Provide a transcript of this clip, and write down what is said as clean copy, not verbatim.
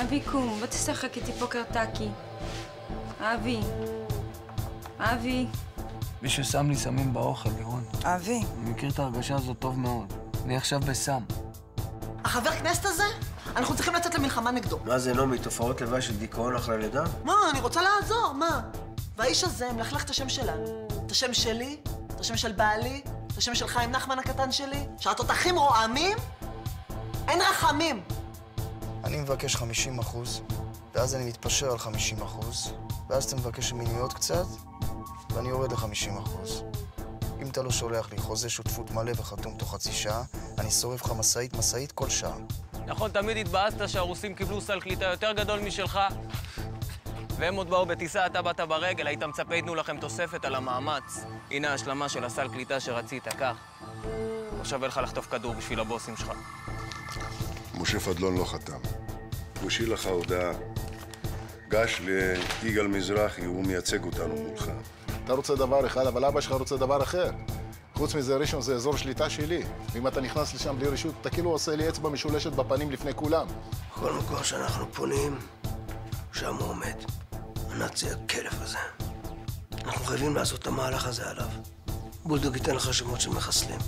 אבי, קום, בוא תשחק איתי פוקר טאקי. אבי. אבי. מישהו שם לי סמים באוכל, לירון. אבי. אני מכיר את ההרגשה הזאת טוב מאוד. אני עכשיו בסם. החבר כנסת הזה? אנחנו צריכים לצאת למלחמה נגדו. מה זה, נעמי? תופעות לוואי של דיכאון אחרי לידה? מה? אני רוצה לעזור, מה? והאיש הזה מלכלך את השם שלנו. את השם שלי, את השם של בעלי, את השם של חיים נחמן הקטן שלי. שהתותחים רועמים, אין רחמים. אני מבקש 50%, ואז אני מתפשר על 50%, ואז אתה מבקש ממני עוד קצת, ואני יורד ל-50%. אם אתה לא שולח לי חוזה שותפות מלא וחתום תוך חצי שעה, אני שורף לך משאית כל שעה. נכון, תמיד התבאסת שהרוסים קיבלו סל קליטה יותר גדול משלך, והם עוד באו בטיסה, אתה באת ברגל, היית מצפה יתנו לכם תוספת על המאמץ. הנה ההשלמה של הסל קליטה שרצית, כך. לא שווה לך לחטוף כדור בשביל הבוסים שלך. משה פדלון לא חתם. הוא השאיר לך הודעה. גש ליגאל מזרחי, הוא מייצג אותנו מולך. אתה רוצה דבר אחד, אבל אבא שלך רוצה דבר אחר. חוץ מזה, ראשון זה אזור שליטה שלי. ואם אתה נכנס לשם בלי רשות, אתה כאילו עושה לי אצבע משולשת בפנים לפני כולם. כל מקום שאנחנו פונים, שם הוא עומד. הנאצי הכלב הזה. אנחנו חייבים לעשות את המהלך הזה עליו. בולדוג ייתן לך שמות של מחסלים.